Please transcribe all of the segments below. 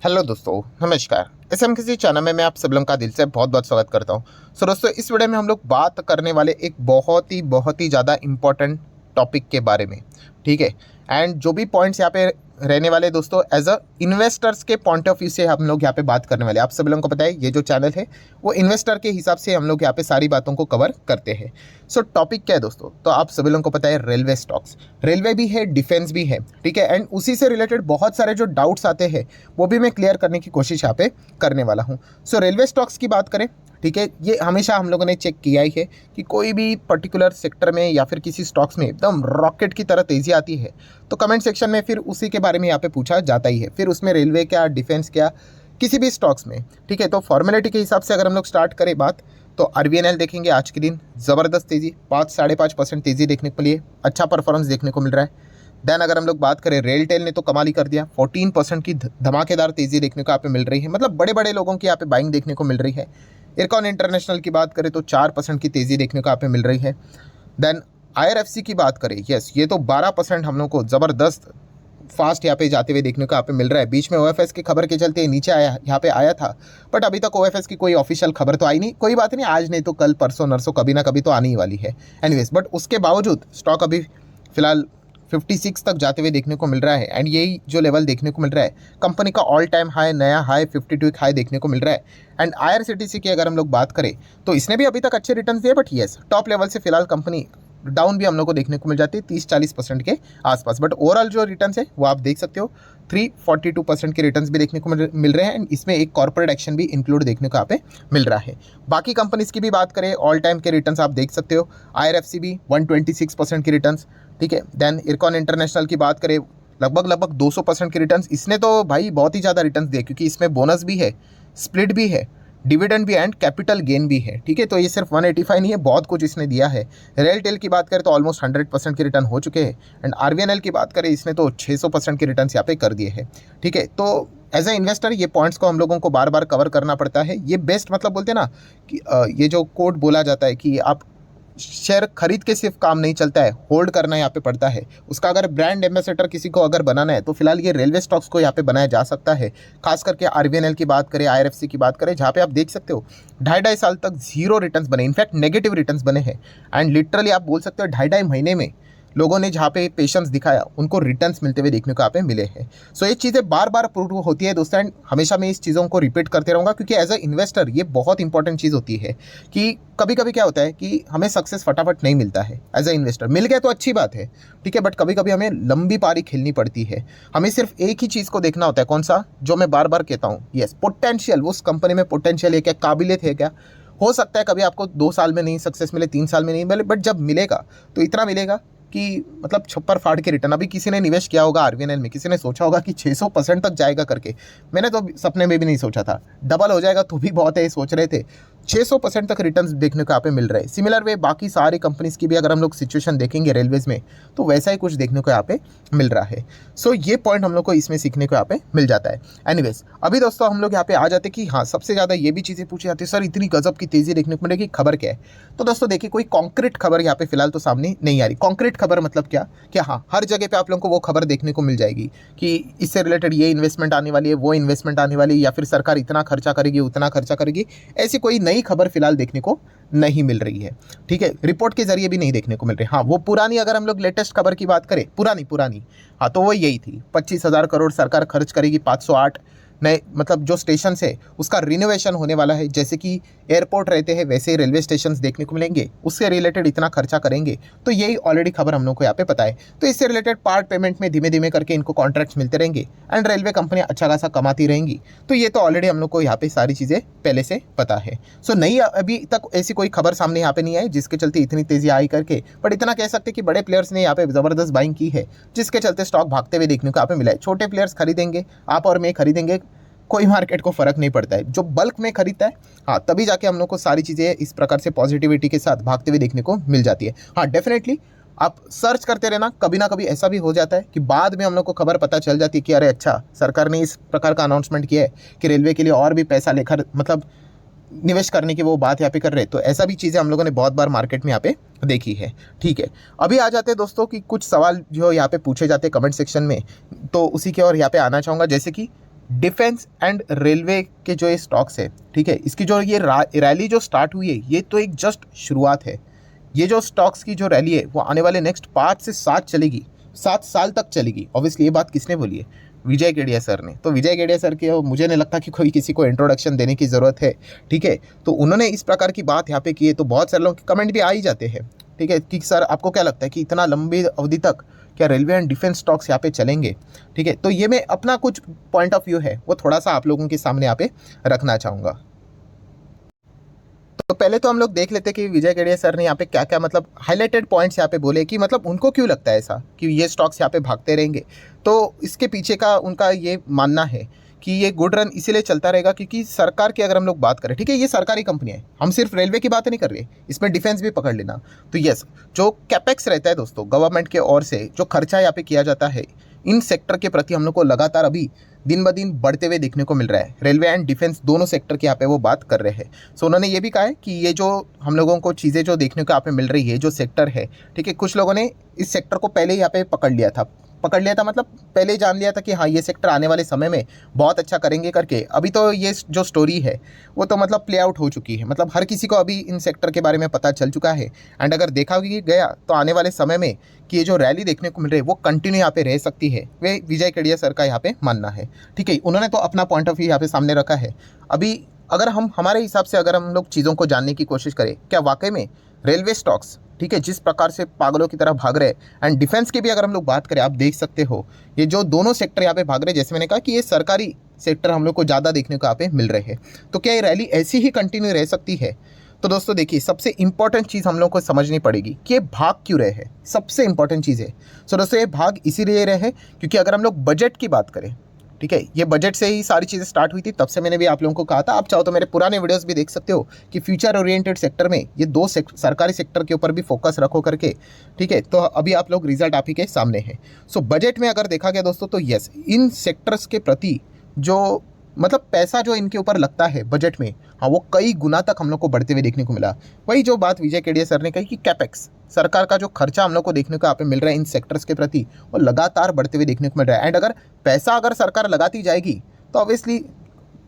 Hello दोस्तों, नमस्कार। किसी चैनल में मैं आप सब लोगों का दिल से बहुत बहुत स्वागत करता हूं। दोस्तों, इस वीडियो में हम लोग बात करने वाले एक बहुत ही ज़्यादा इम्पोर्टेंट टॉपिक के बारे में। ठीक है। एंड जो भी पॉइंट्स यहाँ पे रहने वाले दोस्तों, एज अ इन्वेस्टर्स के पॉइंट ऑफ व्यू से हम लोग यहाँ पे बात करने वाले। आप सब लोगों को पता है ये जो चैनल है वो इन्वेस्टर के हिसाब से हम लोग यहाँ पे सारी बातों को कवर करते हैं। सो टॉपिक क्या है दोस्तों? तो आप सभी लोगों को पता है रेलवे स्टॉक्स, रेलवे भी है, डिफेंस भी है। ठीक है। एंड उसी से रिलेटेड बहुत सारे जो डाउट्स आते हैं वो भी मैं क्लियर करने की कोशिश यहाँ पे करने वाला हूँ। सो रेलवे स्टॉक्स की बात करें, ठीक है, ये हमेशा हम लोगों ने चेक किया ही है कि कोई भी पर्टिकुलर सेक्टर में या फिर किसी स्टॉक्स में एकदम रॉकेट की तरह तेज़ी आती है तो कमेंट सेक्शन में फिर उसी के बारे में यहाँ पे पूछा जाता ही है। फिर उसमें रेलवे क्या, डिफेंस क्या, किसी भी स्टॉक्स में। ठीक है। तो फॉर्मेलिटी के हिसाब से अगर हम लोग स्टार्ट करें बात, तो आरबीएनएल देखेंगे आज के दिन ज़बरदस्त तेज़ी, 5-5.5% तेज़ी देखने को लिए अच्छा परफॉर्मेंस देखने को मिल रहा है। देन अगर हम लोग बात करें, रेलटेल ने तो कमाल ही कर दिया, 14% की धमाकेदार तेज़ी देखने को यहाँ पे मिल रही है। मतलब बड़े बड़े लोगों की यहाँ पे बाइंग देखने को मिल रही है। इरकॉन इंटरनेशनल की बात करें तो 4% की तेज़ी देखने को यहाँ पे मिल रही है। देन आईआरएफसी की बात करें, यस, ये तो 12% हम लोग को ज़बरदस्त फास्ट यहाँ पे जाते हुए देखने को यहाँ पे मिल रहा है। बीच में ओएफएस की खबर के चलते नीचे आया, यहाँ पे आया था, बट अभी तक ओएफएस की कोई ऑफिशियल खबर तो आई नहीं। कोई बात नहीं, आज नहीं तो कल, परसों नरसों कभी ना कभी तो आने ही वाली है। एनीवेज, बट उसके बावजूद स्टॉक अभी फिलहाल 56 तक जाते हुए देखने को मिल रहा है। एंड यही जो लेवल देखने को मिल रहा है, कंपनी का ऑल टाइम हाई, नया हाई 52 हाई देखने को मिल रहा है। एंड आईआरसीटीसी की अगर हम लोग बात करें तो इसने भी अभी तक अच्छे रिटर्न दिए, बट येस, टॉप लेवल से फिलहाल कंपनी डाउन भी हम लोग को देखने को मिल जाती है 30-40% के आसपास। बट ओवरऑल जो रिटर्न है वो आप देख सकते हो, 342% के रिटर्न्स भी देखने को मिल रहे हैं। एंड इसमें एक कॉर्पोरेट एक्शन भी इंक्लूड देखने को यहाँ पे मिल रहा है। बाकी कंपनीज की भी बात करें, ऑल टाइम के रिटर्न्स आप देख सकते हो। आईआरएफसी भी 126% की रिटर्न्स। ठीक है। देन इरकॉन इंटरनेशनल की बात करें, लगभग 200% के रिटर्न्स। इसने तो भाई बहुत ही ज़्यादा रिटर्न्स दिए, क्योंकि इसमें बोनस भी है, स्प्लिट भी है, डिविडेंड भी एंड कैपिटल गेन भी है। ठीक है। तो ये सिर्फ 185 नहीं है, बहुत कुछ इसने दिया है। रेलटेल की बात करें तो ऑलमोस्ट 100% के रिटर्न हो चुके हैं। एंड आरबीएनएल की बात करें, इसने तो 600% के रिटर्न यहाँ पे कर दिए हैं। ठीक है। तो एज ए इन्वेस्टर ये पॉइंट्स को हम लोगों को बार बार कवर करना पड़ता है। ये बेस्ट, मतलब बोलते हैं ना कि ये जो कोड बोला जाता है कि आप शेयर खरीद के सिर्फ काम नहीं चलता है, होल्ड करना यहाँ पे पड़ता है। उसका अगर ब्रांड एम्बेसडर किसी को अगर बनाना है तो फिलहाल ये रेलवे स्टॉक्स को यहाँ पे बनाया जा सकता है। खास करके आरबीएनएल की बात करें, आईआरएफसी की बात करें, जहाँ पे आप देख सकते हो 2.5 साल तक जीरो रिटर्न्स बने, इनफैक्ट नेगेटिव रिटर्न्स बने हैं। एंड लिटरली आप बोल सकते हो 2.5 महीने में लोगों ने जहाँ पे पेशेंस दिखाया उनको रिटर्न्स मिलते हुए देखने को यहाँ पे मिले हैं। सो ये चीज़ें बार बार प्रूव होती है दोस्तों। एंड हमेशा मैं इस चीज़ों को रिपीट करते रहूँगा, क्योंकि एज अ इन्वेस्टर ये बहुत इंपॉर्टेंट चीज़ होती है कि कभी कभी क्या होता है कि हमें सक्सेस फटाफट नहीं मिलता है। एज अ इन्वेस्टर मिल गया तो अच्छी बात है, ठीक है, बट कभी कभी हमें लंबी पारी खेलनी पड़ती है। हमें सिर्फ एक ही चीज़ को देखना होता है, कौन सा? जो मैं बार बार कहता हूँ, यस, पोटेंशियल। उस कंपनी में पोटेंशियल है क्या, काबिलियत है क्या? हो सकता है कभी आपको 2 साल में नहीं सक्सेस मिले, 3 साल में नहीं मिले, बट जब मिलेगा तो इतना मिलेगा कि मतलब छप्पर फाड़ के रिटर्न। अभी किसी ने निवेश किया होगा आरबीएनएल में, किसी ने सोचा होगा कि 600% तक जाएगा करके, मैंने तो सपने में भी नहीं सोचा था। डबल हो जाएगा तो भी बहुत है, ये सोच रहे थे। 600% तक रिटर्न्स देखने को यहाँ पे मिल रहे हैं। सिमिलर वे बाकी सारी कंपनीज की भी अगर हम लोग सिचुएशन देखेंगे रेलवेज में, तो वैसा ही कुछ देखने को यहाँ पे मिल रहा है। सो ये पॉइंट हम लोग को इसमें सीखने को यहाँ पे मिल जाता है। एनीवेज, अभी दोस्तों हम लोग यहाँ पे आ जाते कि हाँ, सबसे ज़्यादा ये भी चीज़ें पूछी जाती है, सर इतनी गजब की तेज़ी देखने को मिलेगी, खबर क्या है? तो दोस्तों देखिए, कोई कॉन्क्रीट खबर यहाँ पे फिलहाल तो सामने नहीं आ रही। कॉन्क्रीट खबर मतलब क्या? कि हाँ, हर जगह पे आप लोगों को वो खबर देखने को मिल जाएगी कि इससे रिलेटेड ये इन्वेस्टमेंट आने वाली है, वो इन्वेस्टमेंट आने वाली है, या फिर सरकार इतना खर्चा करेगी, उतना खर्चा करेगी। ऐसी कोई नई खबर फिलहाल देखने को नहीं मिल रही है। ठीक है। रिपोर्ट के जरिए भी नहीं देखने को मिल रही। हाँ, वो पुरानी, अगर हम लोग लेटेस्ट खबर की बात करें, पुरानी, हाँ, तो वो यही थी, 25,000 करोड़ सरकार खर्च करेगी, 508 नए, मतलब जो स्टेशन है उसका रिनोवेशन होने वाला है। जैसे कि एयरपोर्ट रहते हैं वैसे ही रेलवे स्टेशन देखने को मिलेंगे, उससे रिलेटेड इतना खर्चा करेंगे। तो यही ऑलरेडी खबर हम लोग को यहाँ पे पता है। तो इससे रिलेटेड पार्ट पेमेंट में धीमे धीमे करके इनको कॉन्ट्रैक्ट्स मिलते रहेंगे एंड रेलवे कंपनियाँ अच्छा खासा कमाती रहेंगी। तो ये तो ऑलरेडी हम लोग को यहाँ पे सारी चीज़ें पहले से पता है। सो नहीं, अभी तक ऐसी कोई खबर सामने यहाँ पे नहीं आई जिसके चलते इतनी तेज़ी आई करके, बट इतना कह सकते कि बड़े प्लेयर्स ने यहाँ पे ज़बरदस्त बाइंग की है, जिसके चलते स्टॉक भागते हुए देखने को यहाँ पे मिला है। छोटे प्लेयर्स खरीदेंगे, आप और मैं खरीदेंगे, कोई मार्केट को फ़र्क नहीं पड़ता है। जो बल्क में खरीदता है, हाँ, तभी जाके हम लोग को सारी चीज़ें इस प्रकार से पॉजिटिविटी के साथ भागते हुए देखने को मिल जाती है। हाँ, डेफिनेटली आप सर्च करते रहना, कभी ना कभी ऐसा भी हो जाता है कि बाद में हम लोग को खबर पता चल जाती है कि अरे अच्छा, सरकार ने इस प्रकार का अनाउंसमेंट किया है कि रेलवे के लिए और भी पैसा लेकर, मतलब निवेश करने की वो बात यहाँ पे कर रहे हैं। तो ऐसा भी चीज़ें हम लोगों ने बहुत बार मार्केट में यहाँ पे देखी है। ठीक है। अभी आ जाते हैं दोस्तों कि कुछ सवाल जो यहाँ पे पूछे जाते हैं कमेंट सेक्शन में, तो उसी के और यहाँ पे आना चाहूँगा। जैसे कि डिफेंस एंड रेलवे के जो ये स्टॉक्स है, ठीक है, इसकी जो ये रैली जो स्टार्ट हुई है, ये तो एक जस्ट शुरुआत है। ये जो स्टॉक्स की जो रैली है वो आने वाले नेक्स्ट 5 से 7 चलेगी, 7 साल तक चलेगी। ऑब्वियसली ये बात किसने बोली है? विजय केडिया सर ने। तो विजय केडिया सर के मुझे नहीं लगता कि कोई किसी को इंट्रोडक्शन देने की ज़रूरत है, ठीक है। तो उन्होंने इस प्रकार की बात यहाँ पे की है, तो बहुत सारे लोगों के कमेंट भी आ ही जाते हैं, ठीक है, कि सर आपको क्या लगता है कि इतना लंबी अवधि तक क्या रेलवे एंड डिफेंस स्टॉक्स यहाँ पे चलेंगे, ठीक है। तो ये मैं अपना कुछ पॉइंट ऑफ व्यू है वो थोड़ा सा आप लोगों के सामने यहाँ पे रखना चाहूँगा। तो पहले तो हम लोग देख लेते हैं कि विजय केडिया सर ने यहाँ पे क्या क्या मतलब हाईलाइटेड पॉइंट्स यहाँ पे बोले कि मतलब उनको क्यों लगता है ऐसा कि ये स्टॉक्स यहाँ पे भागते रहेंगे। तो इसके पीछे का उनका ये मानना है कि ये गुड रन इसीलिए चलता रहेगा क्योंकि सरकार की अगर हम लोग बात करें, ठीक है, ये सरकारी कंपनी है, हम सिर्फ रेलवे की बात नहीं कर रहे, इसमें डिफेंस भी पकड़ लेना। तो यस, जो कैपेक्स रहता है दोस्तों गवर्नमेंट के ओर से जो खर्चा यहाँ पे किया जाता है इन सेक्टर के प्रति हम लोग को लगातार अभी दिन ब दिन बढ़ते हुए देखने को मिल रहा है। रेलवे एंड डिफेंस दोनों सेक्टर के यहाँ पे वो बात कर रहे हैं। सो उन्होंने ये भी कहा है कि ये जो हम लोगों को चीज़ें जो देखने को यहाँ पे मिल रही है, जो सेक्टर है, ठीक है, कुछ लोगों ने इस सेक्टर को पहले ही यहाँ पे पकड़ लिया था मतलब पहले ही जान लिया था कि हाँ ये सेक्टर आने वाले समय में बहुत अच्छा करेंगे करके। अभी तो ये जो स्टोरी है वो तो मतलब प्ले आउट हो चुकी है, मतलब हर किसी को अभी इन सेक्टर के बारे में पता चल चुका है। एंड अगर देखा गया तो आने वाले समय में कि ये जो रैली देखने को मिल रही है वो कंटिन्यू यहाँ पे रह सकती है, वे विजय केडिया सर का यहाँ पे मानना है, ठीक है। उन्होंने तो अपना पॉइंट ऑफ व्यू यहाँ पे सामने रखा है। अभी अगर हम हमारे हिसाब से अगर हम लोग चीज़ों को जानने की कोशिश करें, क्या वाकई में रेलवे स्टॉक्स, ठीक है, जिस प्रकार से पागलों की तरह भाग रहे हैं, एंड डिफेंस की भी अगर हम लोग बात करें, आप देख सकते हो ये जो दोनों सेक्टर यहाँ पे भाग रहे हैं, जैसे मैंने कहा कि ये सरकारी सेक्टर हम लोग को ज़्यादा देखने को यहाँ पे मिल रहे हैं। तो क्या ये रैली ऐसी ही कंटिन्यू रह सकती है? तो दोस्तों देखिए, सबसे इंपॉर्टेंट चीज़ हम लोग को समझनी पड़ेगी कि ये भाग क्यों रहे हैं, सबसे इंपॉर्टेंट चीज़ है। सो दोस्तों ये भाग इसीलिए रहे हैं क्योंकि अगर हम लोग बजट की बात करें, ठीक है, ये बजट से ही सारी चीज़ें स्टार्ट हुई थी, तब से मैंने भी आप लोगों को कहा था। आप चाहो तो मेरे पुराने वीडियोस भी देख सकते हो कि फ्यूचर ओरिएंटेड सेक्टर में ये दो सरकारी सेक्टर के ऊपर भी फोकस रखो करके, ठीक है। तो अभी आप लोग रिजल्ट आप ही के सामने है। सो बजट में अगर देखा गया दोस्तों तो यस, इन सेक्टर्स के प्रति जो मतलब पैसा जो इनके ऊपर लगता है बजट में, हाँ, वो कई गुना तक हम लोग को बढ़ते हुए देखने को मिला। वही जो बात विजय केडिया सर ने कही कि कैपेक्स, सरकार का जो खर्चा हम लोग को देखने को यहाँ पे मिल रहा है इन सेक्टर्स के प्रति, वो लगातार बढ़ते हुए देखने को मिल रहा है। एंड अगर पैसा अगर सरकार लगाती जाएगी तो ऑब्वियसली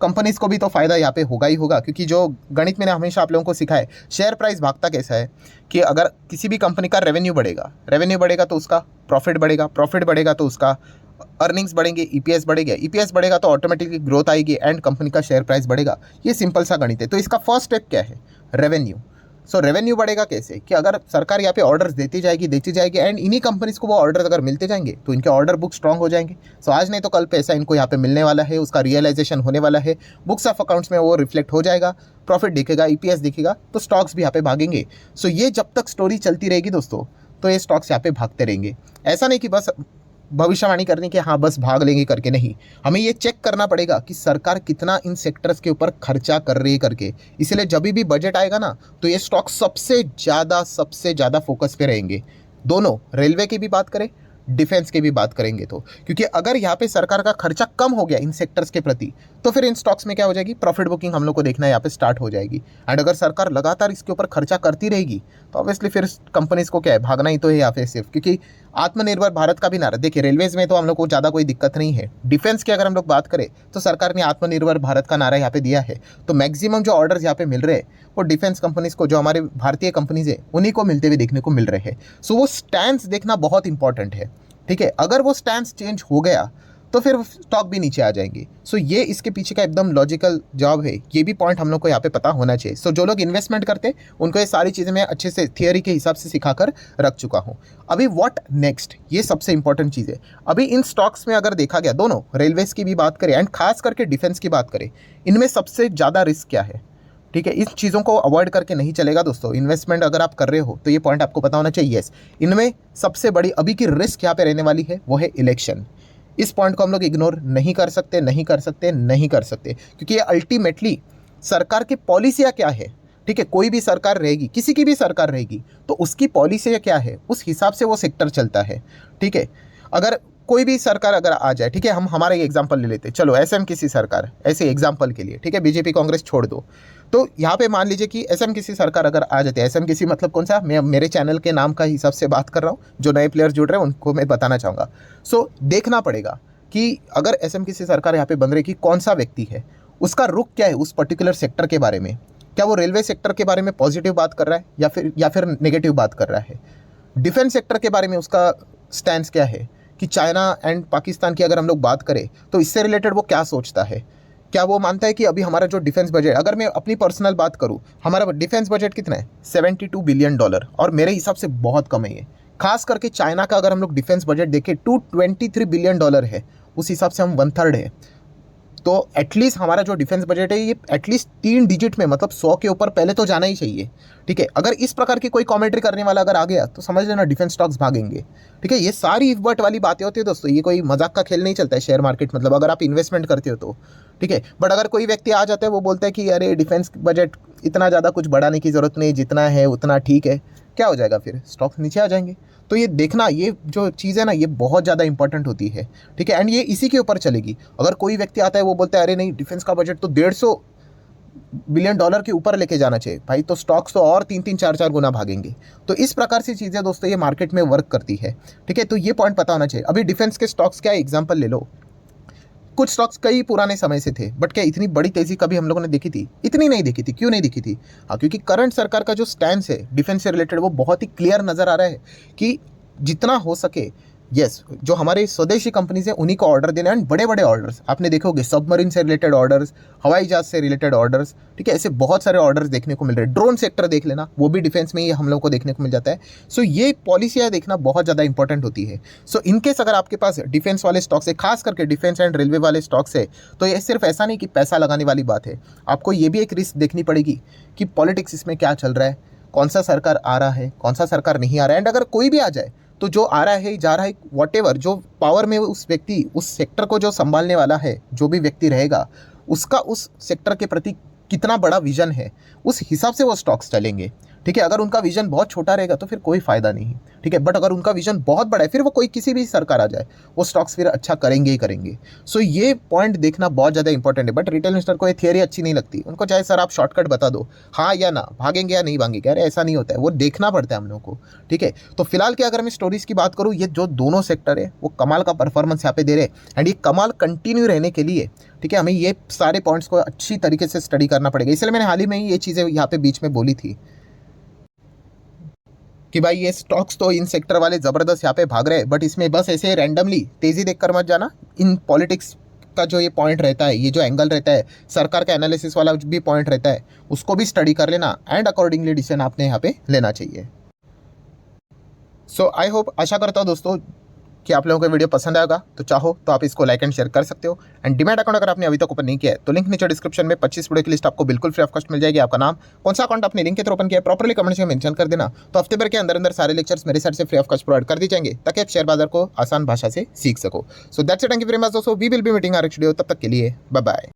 कंपनीज को भी तो फायदा यहाँ पे होगा ही होगा, क्योंकि जो गणित मैंने हमेशा आप लोगों को सिखाया है, शेयर प्राइस भागता कैसा है कि अगर किसी भी कंपनी का रेवेन्यू बढ़ेगा तो उसका प्रॉफिट बढ़ेगा तो उसका अर्निंग्स बढ़ेंगे, ईपीएस बढ़ेगा तो ऑटोमेटिकली ग्रोथ आएगी एंड कंपनी का शेयर प्राइस बढ़ेगा। ये सिंपल सा गणित है। तो इसका फर्स्ट स्टेप क्या है? रेवेन्यू। सो रेवेन्यू बढ़ेगा कैसे कि अगर सरकार यहाँ पे ऑर्डर्स देती जाएगी एंड इन्हीं कंपनीज को वो ऑर्डर्स अगर मिलते जाएंगे तो इनके ऑर्डर बुक स्ट्रांग हो जाएंगे। सो आज नहीं तो कल पैसा इनको यहाँ पे मिलने वाला है, उसका रियलाइजेशन होने वाला है, बुक्स ऑफ अकाउंट्स में वो रिफ्लेक्ट हो जाएगा, प्रॉफिट दिखेगा, ईपीएस दिखेगा, तो स्टॉक्स भी यहाँ पे भागेंगे। सो ये जब तक स्टोरी चलती रहेगी दोस्तों तो ये स्टॉक्स यहाँ पे भागते रहेंगे। ऐसा नहीं कि बस भविष्यवाणी करनी कि हाँ बस भाग लेंगे करके, नहीं, हमें ये चेक करना पड़ेगा कि सरकार कितना इन सेक्टर्स के ऊपर खर्चा कर रही है करके। इसलिए जब भी बजट आएगा ना तो ये स्टॉक सबसे ज़्यादा फोकस पे रहेंगे। दोनों, रेलवे की भी बात करें, डिफेंस की भी बात करेंगे तो, क्योंकि अगर यहाँ पे सरकार का खर्चा कम हो गया इन सेक्टर्स के प्रति तो फिर इन स्टॉक्स में क्या हो जाएगी, प्रॉफिट बुकिंग हम लोग को देखना यहाँ पे स्टार्ट हो जाएगी। एंड अगर सरकार लगातार इसके ऊपर खर्चा करती रहेगी तो ऑब्वियसली फिर कंपनीज को क्या है, भागना ही तो है यहाँ पे सिर्फ, क्योंकि आत्मनिर्भर भारत का भी नारा देखिए, रेलवेज में तो हम लोग को ज़्यादा कोई दिक्कत नहीं है। डिफेंस की अगर हम लोग बात करें तो सरकार ने आत्मनिर्भर भारत का नारा यहाँ पे दिया है, तो मैक्सिमम जो ऑर्डर्स यहाँ पे मिल रहे हैं वो डिफेंस कंपनीज को, जो हमारे भारतीय कंपनीज है उन्हीं को मिलते हुए देखने को मिल रहे हैं। सो वो स्टैंड देखना बहुत इंपॉर्टेंट है, ठीक है। अगर वो स्टैंड चेंज हो गया तो फिर स्टॉक भी नीचे आ जाएंगे। सो ये इसके पीछे का एकदम लॉजिकल जवाब है, ये भी पॉइंट हम लोग को यहाँ पे पता होना चाहिए। सो जो लोग इन्वेस्टमेंट करते उनको ये सारी चीज़ें मैं अच्छे से थियरी के हिसाब से सिखाकर रख चुका हूँ। अभी व्हाट नेक्स्ट, ये सबसे इंपॉर्टेंट चीज़ है। अभी इन स्टॉक्स में अगर देखा गया, दोनों रेलवेज की भी बात करें एंड खास करके डिफेंस की बात करें, इनमें सबसे ज़्यादा रिस्क क्या है, ठीक है। इस चीज़ों को अवॉइड करके नहीं चलेगा दोस्तों। इन्वेस्टमेंट अगर आप कर रहे हो तो ये पॉइंट आपको पता होना चाहिए। यस, इनमें सबसे बड़ी अभी की रिस्क यहाँ पे रहने वाली है वो है इलेक्शन। इस पॉइंट को हम लोग इग्नोर नहीं कर सकते, क्योंकि ये अल्टीमेटली सरकार की पॉलिसियाँ क्या है, ठीक है। कोई भी सरकार रहेगी, किसी की भी सरकार रहेगी, तो उसकी पॉलिसियाँ क्या है उस हिसाब से वो सेक्टर चलता है, ठीक है। अगर कोई भी सरकार अगर आ जाए, ठीक है, हम हमारा एग्जांपल ले लेते, चलो एसएम किसी सरकार, ऐसे एग्जांपल के लिए, ठीक है, बीजेपी कांग्रेस छोड़ दो, तो यहाँ पे मान लीजिए कि एसएम किसी सरकार अगर आ जाती है, एसएम किसी मतलब कौन सा, मैं मेरे चैनल के नाम का हिसाब से बात कर रहा हूँ, जो नए प्लेयर जुड़ रहे हैं उनको मैं बताना चाहूँगा। सो देखना पड़ेगा कि अगर एसएमकेसी सरकार यहाँ पे बन रही कि कौन सा व्यक्ति है, उसका रुख क्या है उस पर्टिकुलर सेक्टर के बारे में। क्या वो रेलवे सेक्टर के बारे में पॉजिटिव बात कर रहा है या फिर नेगेटिव बात कर रहा है। डिफेंस सेक्टर के बारे में उसका स्टैंड क्या है कि चाइना एंड पाकिस्तान की अगर हम लोग बात करें तो इससे रिलेटेड वो क्या सोचता है। क्या वो मानता है कि अभी हमारा जो डिफेंस बजट, अगर मैं अपनी पर्सनल बात करूं, हमारा डिफेंस बजट कितना है, $72 बिलियन, और मेरे हिसाब से बहुत कम है ये। खास करके चाइना का अगर हम लोग डिफेंस बजट देखें $223 बिलियन है, उस हिसाब से हम 1/3 है। तो एटलीस्ट हमारा जो डिफेंस बजट है ये एटलीस्ट 3 डिजिट में, मतलब 100 के ऊपर पहले तो जाना ही चाहिए। ठीक है, अगर इस प्रकार की कोई कमेंट्री करने वाला अगर आ गया तो समझ लेना डिफेंस स्टॉक्स भागेंगे। ठीक है, ये सारी इफ बट वाली बातें होती है दोस्तों, ये कोई मजाक का खेल नहीं चलता है शेयर मार्केट, मतलब अगर आप इन्वेस्टमेंट करते हो तो। ठीक है, बट अगर कोई व्यक्ति आ जाता है वो बोलता है कि अरे डिफेंस बजट इतना ज़्यादा कुछ बढ़ाने की ज़रूरत नहीं, जितना है उतना ठीक है, क्या हो जाएगा फिर, स्टॉक्स नीचे आ जाएंगे। तो ये देखना, ये जो चीज़ है ना, ये बहुत ज़्यादा इंपॉर्टेंट होती है। ठीक है, एंड ये इसी के ऊपर चलेगी। अगर कोई व्यक्ति आता है वो बोलता है अरे नहीं डिफेंस का बजट तो $150 बिलियन के ऊपर लेके जाना चाहिए भाई, तो स्टॉक्स तो और 3-3 4-4 गुना भागेंगे। तो इस प्रकार से चीज़ें दोस्तों ये मार्केट में वर्क करती है। ठीक है, तो ये पॉइंट पता होना चाहिए। अभी डिफेंस के स्टॉक्स क्या एग्जाम्पल ले लो, कुछ स्टॉक्स कई पुराने समय से थे, बट क्या इतनी बड़ी तेजी कभी हम लोगों ने देखी थी? इतनी नहीं देखी थी। क्यों नहीं देखी थी? हाँ, क्योंकि करंट सरकार का जो स्टैंड है डिफेंस से रिलेटेड वो बहुत ही क्लियर नज़र आ रहा है कि जितना हो सके जो हमारे स्वदेशी कंपनीज हैं उन्हीं को ऑर्डर देना, एंड बड़े बड़े ऑर्डर्स आपने देखोगे, सबमरीन से रिलेटेड ऑर्डर्स, हवाई जहाज से रिलेटेड ऑर्डर्स। ठीक है, ऐसे बहुत सारे ऑर्डर्स देखने को मिल रहे हैं। ड्रोन सेक्टर देख लेना, वो भी डिफेंस में ही हम लोग को देखने को मिल जाता है। सो ये पॉलिसियाँ देखना बहुत ज़्यादा इंपॉर्टेंट होती है। सो इनकेस अगर आपके पास डिफेंस वाले स्टॉक्स है, खास करके डिफेंस एंड रेलवे वाले स्टॉक्स है, तो ये सिर्फ ऐसा नहीं कि पैसा लगाने वाली बात है, आपको ये भी एक रिस्क देखनी पड़ेगी कि पॉलिटिक्स इसमें क्या चल रहा है, कौन सा सरकार आ रहा है, कौन सा सरकार नहीं आ रहा है। एंड अगर कोई भी आ जाए तो जो आ रहा है जा रहा है वॉटेवर, जो पावर में उस व्यक्ति, उस सेक्टर को जो संभालने वाला है, जो भी व्यक्ति रहेगा, उसका उस सेक्टर के प्रति कितना बड़ा विजन है, उस हिसाब से वो स्टॉक्स चलेंगे। ठीक है, अगर उनका विजन बहुत छोटा रहेगा तो फिर कोई फ़ायदा नहीं। ठीक है, बट अगर उनका विजन बहुत बड़ा है, फिर वो कोई किसी भी सरकार आ जाए, वो स्टॉक्स फिर अच्छा करेंगे ही करेंगे। सो ये पॉइंट देखना बहुत ज़्यादा इंपॉर्टेंट है। बट रिटेल इन्वेस्टर को ये थियरी अच्छी नहीं लगती, उनको चाहे सर आप शॉर्टकट बता दो, हाँ या ना, भागेंगे या नहीं भागेंगे, अरे ऐसा नहीं होता है, वो देखना पड़ता है हम लोग को। ठीक है, तो फिलहाल की अगर मैं स्टोरीज़ की बात करूँ, ये जो दोनों सेक्टर है वो कमाल का परफॉर्मेंस यहाँ पे दे रहे हैं, एंड ये कमाल कंटिन्यू रहने के लिए, ठीक है, हमें ये सारे पॉइंट्स को अच्छी तरीके से स्टडी करना पड़ेगा। इसलिए मैंने हाल ही में ये चीज़ें यहाँ पे बीच में बोली थी कि भाई ये स्टॉक्स तो इन सेक्टर वाले ज़बरदस्त यहाँ पे भाग रहे हैं, बट इसमें बस ऐसे रैंडमली तेज़ी देखकर मत जाना। इन पॉलिटिक्स का जो ये पॉइंट रहता है, ये जो एंगल रहता है, सरकार का एनालिसिस वाला भी पॉइंट रहता है, उसको भी स्टडी कर लेना, एंड अकॉर्डिंगली डिसीजन आपने यहाँ पे लेना चाहिए। सो आई होप, आशा करता हूँ दोस्तों कि आप लोगों को वीडियो पसंद आएगा। तो चाहो तो आप इसको लाइक एंड शेयर कर सकते हो। एंड डीमैट अकाउंट अगर आपने अभी तक ओपन नहीं किया है तो लिंक नीचे डिस्क्रिप्शन में 25 वीडियो की लिस्ट आपको बिल्कुल फ्री ऑफ कॉस्ट मिल जाएगी। आपका नाम, कौन सा अकाउंट आपने लिंक के थ्रू ओपन किया है, प्रॉपर्ली कमेंट्स में मेंशन कर देना। तो हफ्ते भर के अंदर सारे लेक्चर्स मेरे साइड से फ्री ऑफ कॉस्ट प्रोवाइड कर दिए जाएंगे, ताकि आप शेयर बाजार को आसान भाषा से सीख सको। So that's it, thank you very much दोस्तों, we will be meeting our next video. तब तक के लिए बाय बाय।